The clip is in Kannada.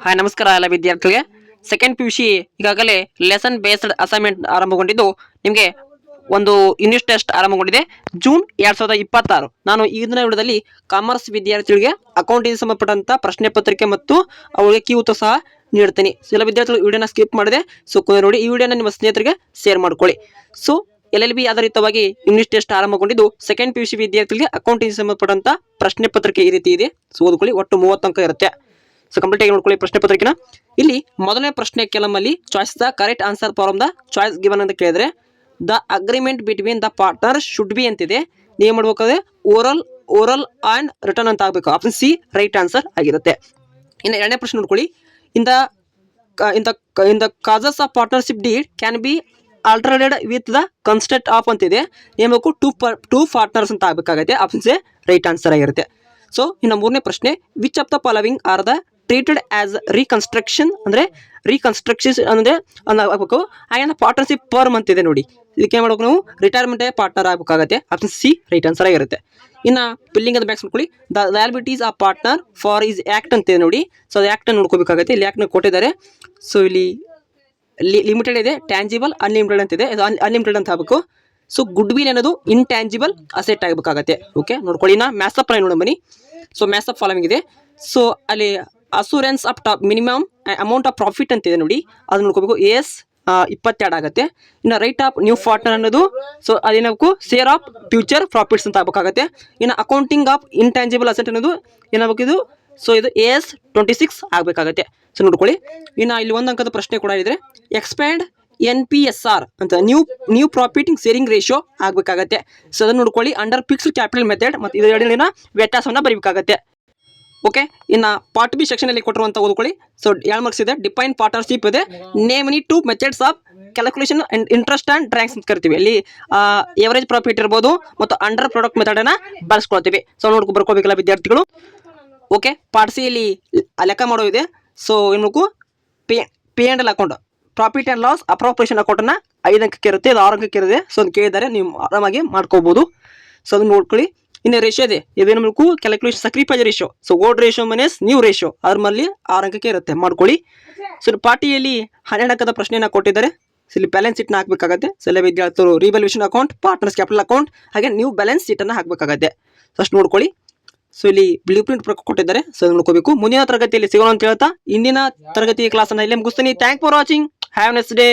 ಹಾಯ್ ನಮಸ್ಕಾರ ಎಲ್ಲ ವಿದ್ಯಾರ್ಥಿಗಳಿಗೆ. ಸೆಕೆಂಡ್ PUC ಈಗಾಗಲೇ ಲೆಸನ್ ಬೇಸ್ಡ್ ಅಸೈನ್ಮೆಂಟ್ ಆರಂಭಗೊಂಡಿದ್ದು ನಿಮಗೆ ಒಂದು ಯೂನಿಟ್ ಟೆಸ್ಟ್ ಆರಂಭಗೊಂಡಿದೆ ಜೂನ್ 2026. ನಾನು ಈ ದಿನ ವಿಡಿಯೋದಲ್ಲಿ ಕಾಮರ್ಸ್ ವಿದ್ಯಾರ್ಥಿಗಳಿಗೆ ಅಕೌಂಟಿಂಗ್ ಸಂಬಂಧಪಟ್ಟಂತ ಪ್ರಶ್ನೆ ಪತ್ರಿಕೆ ಮತ್ತು ಅವರಿಗೆ ಕೀ ಉತ್ತರ ಸಹ ನೀಡ್ತೀನಿ. ಎಲ್ಲ ವಿದ್ಯಾರ್ಥಿಗಳು ವಿಡಿಯೋನ ಸ್ಕಿಪ್ ಮಾಡಿದೆ, ಸೊ ನೋಡಿ ಈ ವಿಡಿಯೋನ ನಿಮ್ಮ ಸ್ನೇಹಿತರಿಗೆ ಶೇರ್ ಮಾಡ್ಕೊಳ್ಳಿ. ಸೊ LLB ಆಧಾರಿತವಾಗಿ ಯೂನಿಟ್ ಟೆಸ್ಟ್ ಆರಂಭಗೊಂಡಿದ್ದು ಸೆಕೆಂಡ್ PUC ವಿದ್ಯಾರ್ಥಿಗಳಿಗೆ ಅಕೌಂಟಿಂಗ್ ಸಂಬಂಧಪಟ್ಟಂತ ಪ್ರಶ್ನೆ ಪತ್ರಿಕೆ ಈ ರೀತಿ ಇದೆ. ಸೊ ಓದ್ಕೊಳ್ಳಿ, ಒಟ್ಟು 30 ಅಂಕ ಇರುತ್ತೆ. ಸೊ ಕಂಪ್ಲೀಟ್ ಆಗಿ ನೋಡ್ಕೊಳ್ಳಿ ಪ್ರಶ್ನೆ ಪತ್ರಿಕೆನ. ಇಲ್ಲಿ ಮೊದಲನೇ ಪ್ರಶ್ನೆ ಕೆಲಮಲ್ಲಿ choice the correct answer from the choice given ಅಂತ ಕೇಳಿದ್ರೆ the agreement between the partner should be ಅಂತಿದೆ. ನೀವು ಮಾಡ್ಬೇಕಾದ್ರೆ ಓರಲ್ ಅಂಡ್ ರಿಟರ್ನ್ ಅಂತ ಆಗಬೇಕು. ಆಪ್ಷನ್ ಸಿ ರೈಟ್ ಆನ್ಸರ್ ಆಗಿರುತ್ತೆ. ಇನ್ನು ಎರಡನೇ ಪ್ರಶ್ನೆ ನೋಡ್ಕೊಳ್ಳಿ, in the causes of partnership deed can be alternated with the constant of ಅಂತಿದೆ. ನೇಮಕು ಟೂ ಪಾರ್ಟ್ನರ್ಸ್ ಅಂತ ಆಗಬೇಕಾಗುತ್ತೆ. ಆಪ್ಷನ್ ಸಿ ರೈಟ್ ಆನ್ಸರ್ ಆಗಿರುತ್ತೆ. ಸೊ ಇನ್ನು ಮೂರನೇ ಪ್ರಶ್ನೆ, which of the following are the treated as reconstruction ಅಂದರೆ ಅಂದರೆ ಆಗಬೇಕು. ಹಾಗೆ ಪಾರ್ಟ್ನರ್ಶಿಪ್ ಫರ್ಮ್ ಅಂತಿದೆ ನೋಡಿ, ಇದಕ್ಕೆ ಏನು ಮಾಡ್ಬೇಕು ನಾವು ರಿಟೈರ್ಮೆಂಟ್ ಪಾರ್ಟ್ನರ್ ಆಗಬೇಕಾಗುತ್ತೆ. ಆಪ್ಷನ್ ಸಿ ರೈಟ್ ಆನ್ಸರ್ ಆಗಿರುತ್ತೆ. ಇನ್ನು ಬಿಲ್ಲಿಂಗ್ ಅಂತ ಬ್ಯಾಕ್ಸ್ ಮಾಡ್ಕೊಳ್ಳಿ, the liabilities of partner for is act ಅಂತಿದೆ ನೋಡಿ. ಸೊ ಅದು ಆ್ಯಕ್ಟ್ ನೋಡ್ಕೋಬೇಕಾಗುತ್ತೆ. ಇಲ್ಲಿ ಆ್ಯಕ್ಟ್ನ ಕೊಟ್ಟಿದ್ದಾರೆ. ಸೊ ಇಲ್ಲಿ ಲಿಮಿಟೆಡ್ ಇದೆ, ಟ್ಯಾಂಜಿಬಲ್ ಅನ್ಲಿಮಿಟೆಡ್ ಅಂತಿದೆ. ಅನ್ಲಿಮಿಟೆಡ್ ಅಂತ ಆಗಬೇಕು. ಸೊ ಗುಡ್ ವಿಲ್ ಅನ್ನೋದು ಇಂಟ್ಯಾಂಜಿಬಲ್ ಅಸೆಟ್ ಆಗಬೇಕಾಗತ್ತೆ. ಓಕೆ ನೋಡ್ಕೊಳ್ಳಿ. ನಾ ಮ್ಯಾಥ್ಸ್ ಅಪ್ ನೋಡೋಣ ಬನ್ನಿ. ಸೊ ಮ್ಯಾಥ್ಸ್ ಅಪ್ ಫಾಲೋವಿಂಗ್ ಇದೆ. ಸೊ ಅಲ್ಲಿ assurance of top minimum amount of profit ಅಂತಿದೆ ನೋಡಿ, ಅದನ್ನ ನೋಡ್ಕೋಬೇಕು. ಎಸ್ 22 ಆಗುತ್ತೆ. ಇನ್ನು ರೈಟ್ ಆಫ್ ನ್ಯೂ ಪಾರ್ಟ್ನರ್ ಅನ್ನೋದು ಸೊ ಅದೇನಾಗಬೇಕು ಶೇರ್ ಆಫ್ ಫ್ಯೂಚರ್ ಪ್ರಾಫಿಟ್ಸ್ ಅಂತ ಆಗಬೇಕಾಗತ್ತೆ. ಇನ್ನು ಅಕೌಂಟಿಂಗ್ ಆಫ್ ಇಂಟ್ಯಾಂಜಿಬಲ್ ಅಸೆಟ್ ಅನ್ನೋದು ಏನಾಗಬೇಕು ಇದು, ಸೊ ಇದು AS 26 ಆಗಬೇಕಾಗತ್ತೆ. ಸೊ ನೋಡ್ಕೊಳ್ಳಿ. ಇನ್ನು ಇಲ್ಲಿ ಒಂದು ಅಂಕದ ಪ್ರಶ್ನೆ ಕೂಡ ಇದೆ, ಎಕ್ಸ್ಪ್ಯಾಂಡ್ NPSR ಅಂತ ನ್ಯೂ ಪ್ರಾಫಿಟ್ ಶೇರಿಂಗ್ ರೇಷಿಯೋ ಆಗಬೇಕಾಗತ್ತೆ. ಸೊ ಅದನ್ನು ನೋಡ್ಕೊಳ್ಳಿ. ಅಂಡರ್ ಫಿಕ್ಸ್ಡ್ ಕ್ಯಾಪಿಟಲ್ ಮೆಥಡ್ ಮತ್ತು ಇದೆರಡಿನ ವ್ಯತ್ಯಾಸವನ್ನು ಬರೀಬೇಕಾಗತ್ತೆ. ಓಕೆ. ಇನ್ನು ಪಾರ್ಟ್ ಬಿ ಸೆಕ್ಷನಲ್ಲಿ ಕೊಟ್ಟಿರುವಂಥ ಓದ್ಕೊಳ್ಳಿ. ಸೊ 2 ಮಾರ್ಕ್ಸ್ ಇದೆ. ಡಿಫೈನ್ ಪಾರ್ಟ್ನರ್ಶಿಪ್ ಇದೆ. Name any 2 methods of calculation and interest and drawings ಅಂತ ಕರಿತೀವಿ. ಇಲ್ಲಿ ಎವರೇಜ್ ಪ್ರಾಫಿಟ್ ಇರ್ಬೋದು ಮತ್ತು ಅಂಡರ್ ಪ್ರಾಡಕ್ಟ್ ಮೆಥಡನ್ನು ಬಳಸ್ಕೊಳ್ತೀವಿ. ಸೊ ಬರ್ಕೋಬೇಕಲ್ಲ ವಿದ್ಯಾರ್ಥಿಗಳು. ಓಕೆ. ಪಾರ್ಟ್ ಸಿ ಇಲ್ಲಿ ಲೆಕ್ಕ ಮಾಡೋ ಇದೆ. ಸೊ ಏನು pay and account profit and loss appropriation ಅಕೌಂಟನ್ನು 5 ಅಂಕಕ್ಕೆ ಇರುತ್ತೆ, ಇದು 6 ಅಂಕಕ್ಕೆ ಇರುತ್ತೆ. ಸೊ ಅದು ಕೇಳಿದ್ದಾರೆ, ನೀವು ಆರಾಮಾಗಿ ಮಾಡ್ಕೋಬೋದು. ಸೊ ಅದನ್ನು ನೋಡ್ಕೊಳ್ಳಿ. ಇನ್ನು ರೇಷಿಯೋ ಇದೆ, ಇದೇನು ಮಾಡಬೇಕು calculation sacrifice ratio. So old ratio minus new ratio ಅದ್ರ ಮೇಲೆ 6 ಅಂಕಕ್ಕೆ ಇರುತ್ತೆ, ಮಾಡ್ಕೊಳ್ಳಿ. ಸೊ ಪಾರ್ಟಿಯಲ್ಲಿ 12 ಅಂಕದ ಪ್ರಶ್ನೆಯನ್ನು ಕೊಟ್ಟಿದ್ದಾರೆ. ಸೊ ಇಲ್ಲಿ ಬ್ಯಾಲೆನ್ಸ್ ಶೀಟ್ನ ಹಾಕಬೇಕಾಗತ್ತೆ. ಸೊ ಎಲ್ಲ ವಿದ್ಯಾರ್ಥಿಗಳು revolution account, partners capital account ಹಾಗೆ ನ್ಯೂ ಬ್ಯಾಲೆನ್ಸ್ ಶೀಟನ್ನು ಹಾಕಬೇಕಾಗತ್ತೆ. ಸೊ ಅಷ್ಟು ನೋಡ್ಕೊಳ್ಳಿ. ಸೊ ಇಲ್ಲಿ ಬ್ಲೂ ಪ್ರಿಂಟ್ ಕೊಟ್ಟಿದ್ದಾರೆ. ಸೊ ನೋಡ್ಕೋಬೇಕು. ಮುಂದಿನ ತರಗತಿಯಲ್ಲಿ ಸಿಗೋಣ ಅಂತ ಹೇಳ್ತಾ ಇಂದಿನ ತರಗತಿ ಕ್ಲಾಸನ್ನು ಇಲ್ಲೇ ಮುಗಿಸ್ತೀನಿ. Thank for watching. Have next day.